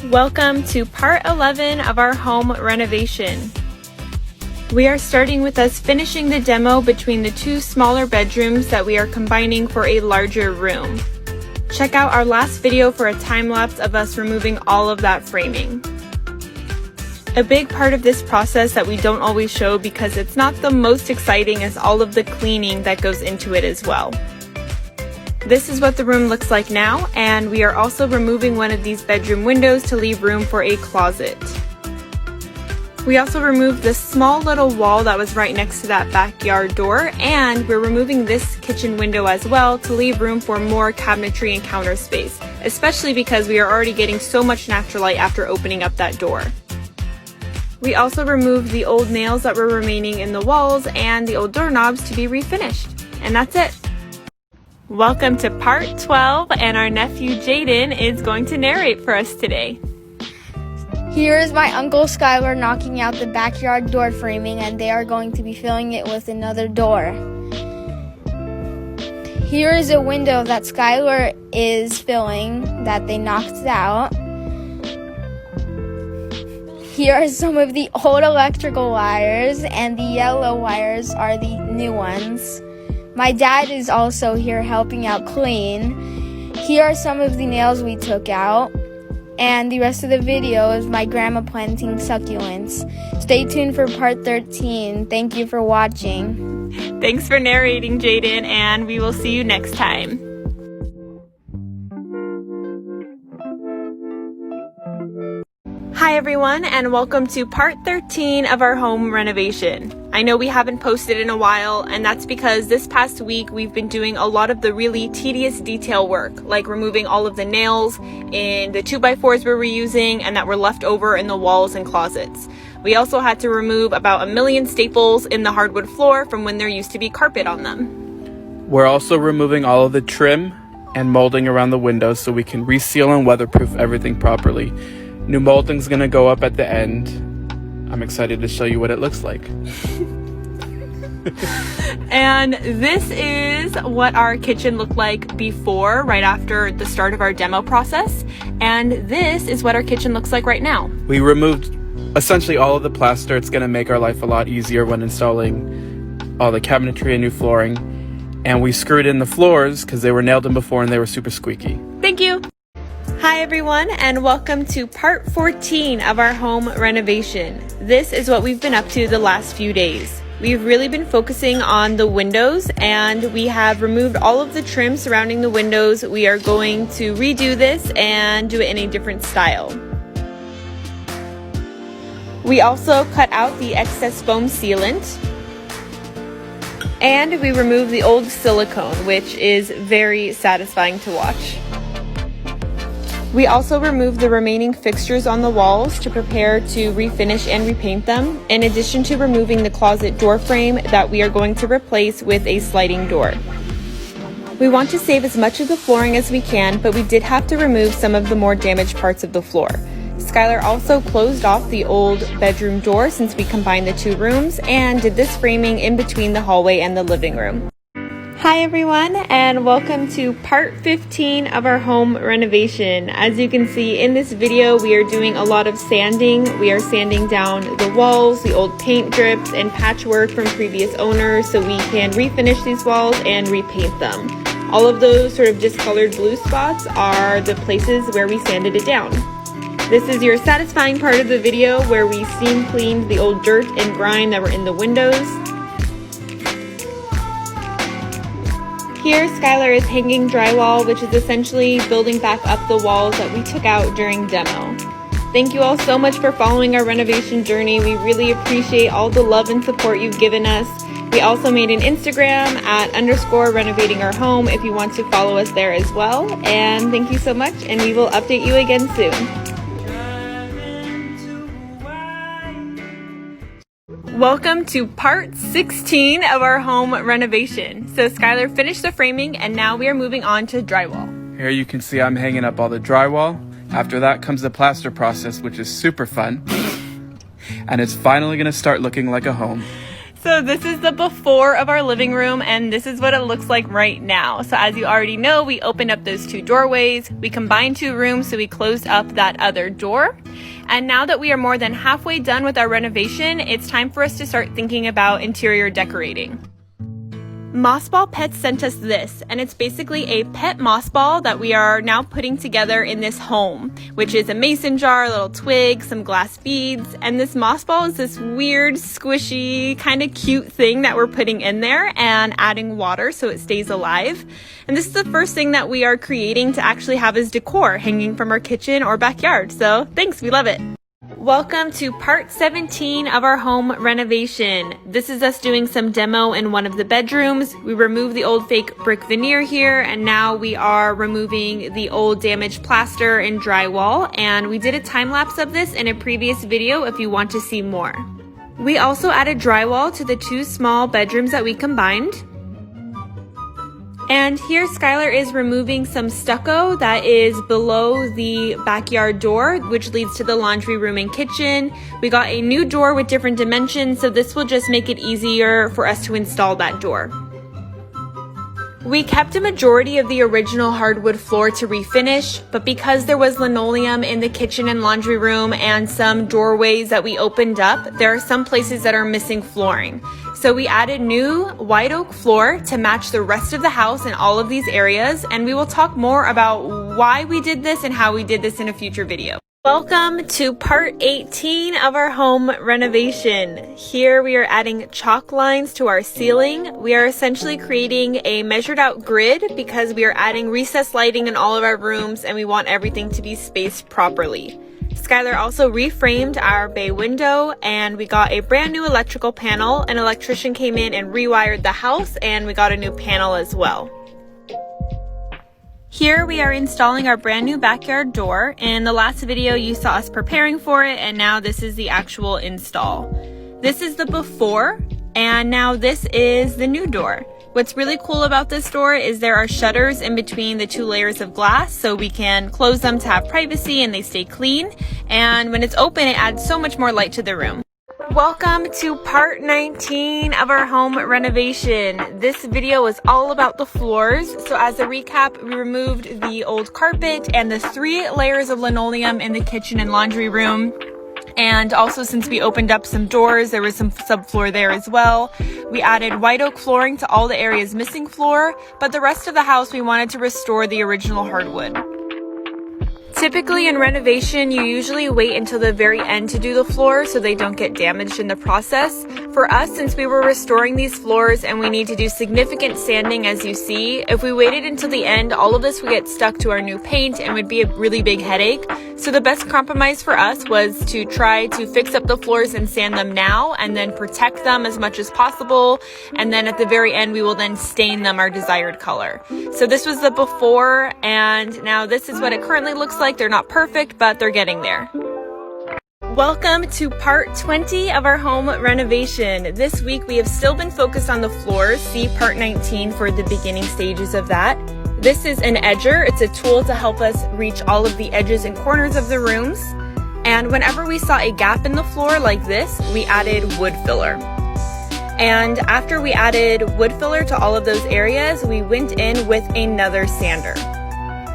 Welcome to part 11 of our home renovation. We are starting with us finishing the demo between the two smaller bedrooms that we are combining for a larger room. Check out our last video for a time lapse of us removing all of that framing. A big part of this process that we don't always show because it's not the most exciting is all of the cleaning that goes into it as well. This is what the room looks like now, and we are also removing one of these bedroom windows to leave room for a closet. We also removed the small little wall that was right next to that backyard door, and we're removing this kitchen window as well to leave room for more cabinetry and counter space, especially because we are already getting so much natural light after opening up that door. We also removed the old nails that were remaining in the walls and the old doorknobs to be refinished. And that's it. Welcome to part 12, and our nephew Jaden is going to narrate for us today. Here is my Uncle Skylar knocking out the backyard door framing, and they are going to be filling it with another door. Here is a window that Skylar is filling that they knocked out. Here are some of the old electrical wires, and the yellow wires are the new ones. My dad is also here helping out clean. Here are some of the nails we took out. And the rest of the video is my grandma planting succulents. Stay tuned for part 13. Thank you for watching. Thanks for narrating, Jaden, and we will see you next time. Hi everyone, and welcome to part 13 of our home renovation. I know we haven't posted in a while, and that's because this past week we've been doing a lot of the really tedious detail work, like removing all of the nails in the 2x4s we're reusing and that were left over in the walls and closets. We also had to remove about 1 million staples in the hardwood floor from when there used to be carpet on them. We're also removing all of the trim and molding around the windows so we can reseal and weatherproof everything properly. New molding's gonna go up at the end. I'm excited to show you what it looks like. And this is what our kitchen looked like before, right after the start of our demo process. And this is what our kitchen looks like right now. We removed essentially all of the plaster. It's gonna make our life a lot easier when installing all the cabinetry and new flooring. And we screwed in the floors because they were nailed in before and they were super squeaky. Thank you. Hi everyone, and welcome to part 14 of our home renovation. This is what we've been up to the last few days. We've really been focusing on the windows, and we have removed all of the trim surrounding the windows. We are going to redo this and do it in a different style. We also cut out the excess foam sealant, and we removed the old silicone, which is very satisfying to watch. We also removed the remaining fixtures on the walls to prepare to refinish and repaint them, in addition to removing the closet door frame that we are going to replace with a sliding door. We want to save as much of the flooring as we can, but we did have to remove some of the more damaged parts of the floor. Skylar also closed off the old bedroom door since we combined the two rooms, and did this framing in between the hallway and the living room. Hi everyone, and welcome to part 15 of our home renovation. As you can see in this video, we are doing a lot of sanding. We are sanding down the walls, the old paint drips, and patchwork from previous owners so we can refinish these walls and repaint them. All of those sort of discolored blue spots are the places where we sanded it down. This is your satisfying part of the video where we steam cleaned the old dirt and grime that were in the windows. Here, Skylar is hanging drywall, which is essentially building back up the walls that we took out during demo. Thank you all so much for following our renovation journey. We really appreciate all the love and support you've given us. We also made an Instagram at _renovating our home if you want to follow us there as well. And thank you so much, and we will update you again soon. Welcome to part 16 of our home renovation. So Skylar finished the framing, and now we are moving on to drywall. Here you can see I'm hanging up all the drywall. After that comes the plaster process, which is super fun. And it's finally gonna start looking like a home. So this is the before of our living room, and this is what it looks like right now. So as you already know, we opened up those two doorways, we combined two rooms, so we closed up that other door. And now that we are more than halfway done with our renovation, it's time for us to start thinking about interior decorating. Mossball Pets sent us this, and it's basically a pet moss ball that we are now putting together in this home, which is a mason jar, a little twig, some glass beads, and this moss ball is this weird, squishy, kind of cute thing that we're putting in there and adding water so it stays alive. And this is the first thing that we are creating to actually have as decor hanging from our kitchen or backyard. So thanks, we love it. Welcome to part 17 of our home renovation. This is us doing some demo in one of the bedrooms. We removed the old fake brick veneer here, and now we are removing the old damaged plaster and drywall, and we did a time lapse of this in a previous video if you want to see more. We also added drywall to the two small bedrooms that we combined. And here Skylar is removing some stucco that is below the backyard door, which leads to the laundry room and kitchen. We got a new door with different dimensions, so this will just make it easier for us to install that door. We kept a majority of the original hardwood floor to refinish, but because there was linoleum in the kitchen and laundry room and some doorways that we opened up, there are some places that are missing flooring. So we added new white oak floor to match the rest of the house in all of these areas, and we will talk more about why we did this and how we did this in a future video. Welcome to part 18 of our home renovation. Here we are adding chalk lines to our ceiling. We are essentially creating a measured out grid because we are adding recessed lighting in all of our rooms and we want everything to be spaced properly. Skylar also reframed our bay window, and we got a brand new electrical panel. An electrician came in and rewired the house, and we got a new panel as well. Here we are installing our brand new backyard door. In the last video you saw us preparing for it, and now this is the actual install. This is the before, and now this is the new door. What's really cool about this door is there are shutters in between the two layers of glass, so we can close them to have privacy and they stay clean. And when it's open, it adds so much more light to the room. Welcome to part 19 of our home renovation. This video is all about the floors. So as a recap, we removed the old carpet and the 3 layers of linoleum in the kitchen and laundry room. And also, since we opened up some doors, there was some subfloor there as well. We added white oak flooring to all the areas missing floor, but the rest of the house we wanted to restore the original hardwood. Typically in renovation, you usually wait until the very end to do the floors so they don't get damaged in the process. For us, since we were restoring these floors and we need to do significant sanding as you see, if we waited until the end, all of this would get stuck to our new paint and would be a really big headache. So the best compromise for us was to try to fix up the floors and sand them now and then protect them as much as possible. And then at the very end, we will then stain them our desired color. So this was the before, and now this is what it currently looks like. They're not perfect, but they're getting there. Welcome to part 20 of our home renovation. This week we have still been focused on the floors. See part 19 for the beginning stages of that. This is an edger. It's a tool to help us reach all of the edges and corners of the rooms. And whenever we saw a gap in the floor like this, we added wood filler. And after we added wood filler to all of those areas, we went in with another sander.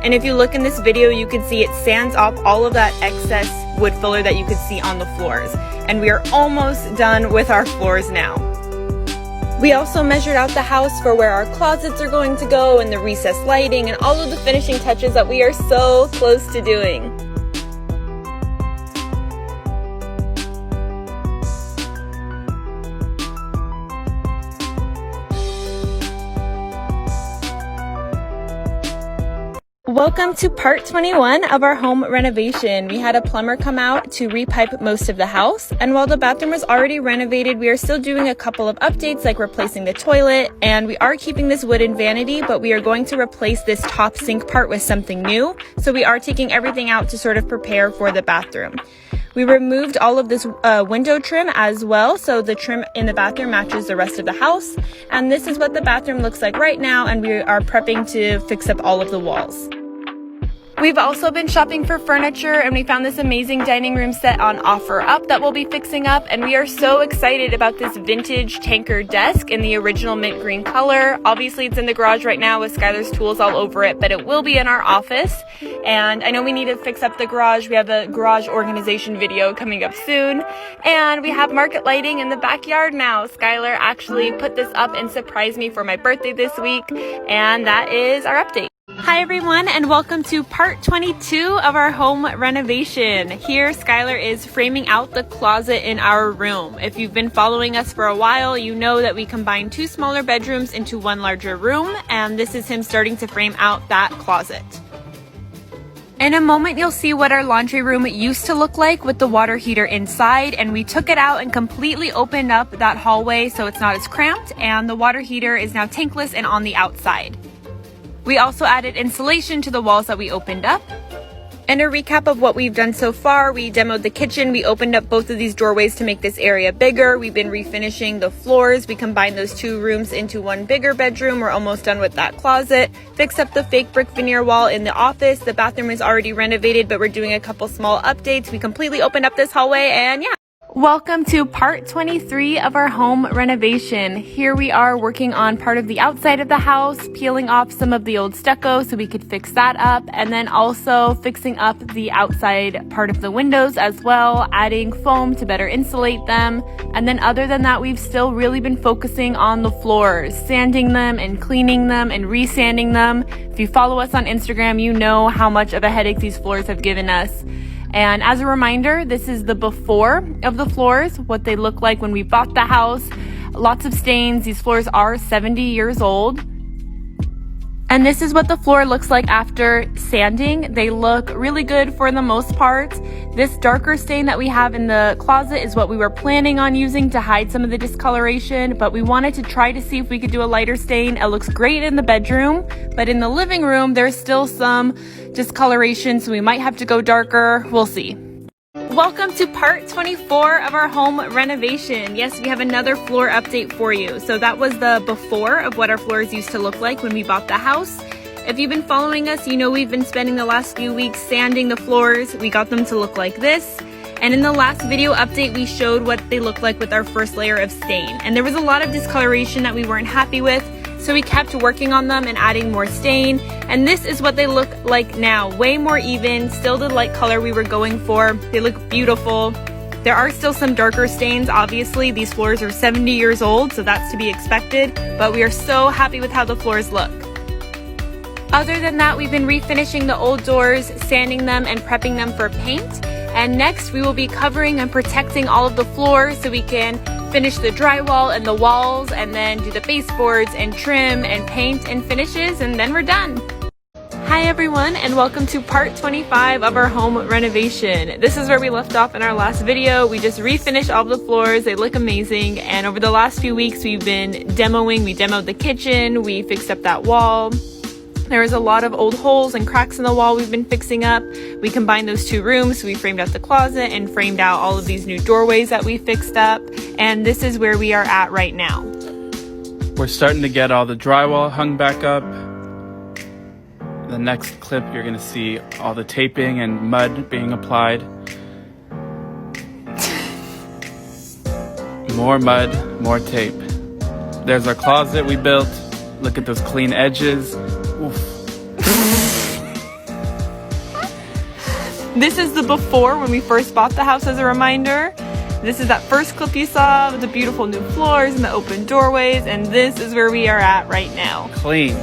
And if you look in this video, you can see it sands off all of that excess wood filler that you could see on the floors. And we are almost done with our floors now. We also measured out the house for where our closets are going to go and the recessed lighting and all of the finishing touches that we are so close to doing. Welcome to part 21 of our home renovation. We had a plumber come out to repipe most of the house, and while the bathroom was already renovated, we are still doing a couple of updates like replacing the toilet, and we are keeping this wooden vanity, but we are going to replace this top sink part with something new. So we are taking everything out to sort of prepare for the bathroom. We removed all of this window trim as well, so the trim in the bathroom matches the rest of the house. And this is what the bathroom looks like right now, and we are prepping to fix up all of the walls. We've also been shopping for furniture, and we found this amazing dining room set on OfferUp that we'll be fixing up, and we are so excited about this vintage tanker desk in the original mint green color. Obviously it's in the garage right now with Skylar's tools all over it, but it will be in our office. And I know we need to fix up the garage. We have a garage organization video coming up soon, and we have market lighting in the backyard now. Skylar actually put this up and surprised me for my birthday this week, and that is our update. Hi everyone, and welcome to part 22 of our home renovation. Here Skylar is framing out the closet in our room. If you've been following us for a while, you know that we combined 2 smaller bedrooms into 1 larger room, and this is him starting to frame out that closet. In a moment, you'll see what our laundry room used to look like with the water heater inside, and we took it out and completely opened up that hallway so it's not as cramped, and the water heater is now tankless and on the outside. We also added insulation to the walls that we opened up. And a recap of what we've done so far: we demoed the kitchen, we opened up both of these doorways to make this area bigger, we've been refinishing the floors, we combined those 2 rooms into 1 bigger bedroom, we're almost done with that closet, fixed up the fake brick veneer wall in the office, the bathroom is already renovated but we're doing a couple small updates, we completely opened up this hallway, and yeah. Welcome to part 23 of our home renovation. Here we are working on part of the outside of the house, peeling off some of the old stucco so we could fix that up, and then also fixing up the outside part of the windows as well, adding foam to better insulate them. And then other than that, we've still really been focusing on the floors, sanding them and cleaning them and resanding them. If you follow us on Instagram, you know how much of a headache these floors have given us. And as a reminder, this is the before of the floors, what they look like when we bought the house. Lots of stains. These floors are 70 years old. And this is what the floor looks like after sanding. They look really good for the most part. This darker stain that we have in the closet is what we were planning on using to hide some of the discoloration, but we wanted to try to see if we could do a lighter stain. It looks great in the bedroom, but in the living room, there's still some discoloration, so we might have to go darker. We'll see. Welcome to part 24 of our home renovation. Yes, we have another floor update for you. So that was the before of what our floors used to look like when we bought the house. If you've been following us, you know we've been spending the last few weeks sanding the floors. We got them to look like this. And in the last video update, we showed what they look like with our first layer of stain. And there was a lot of discoloration that we weren't happy with, so we kept working on them and adding more stain. And this is what they look like now. Way more even, still the light color we were going for. They look beautiful. There are still some darker stains, obviously. These floors are 70 years old, so that's to be expected. But we are so happy with how the floors look. Other than that, we've been refinishing the old doors, sanding them and prepping them for paint. And next we will be covering and protecting all of the floors so we can finish the drywall and the walls, and then do the baseboards and trim and paint and finishes, and then we're done. Hi everyone, and welcome to part 25 of our home renovation. This is where we left off in our last video. We just refinished all the floors. They look amazing, and over the last few weeks we've been demoing. We demoed the kitchen, we fixed up that wall. There was a lot of old holes and cracks in the wall we've been fixing up. We combined those 2 rooms, so we framed out the closet and framed out all of these new doorways that we fixed up. And this is where we are at right now. We're starting to get all the drywall hung back up. The next clip, you're gonna see all the taping and mud being applied. More mud, more tape. There's our closet we built. Look at those clean edges. Oof. This is the before when we first bought the house, as a reminder. This is that first clip you saw with the beautiful new floors and the open doorways, and this is where we are at right now. Clean.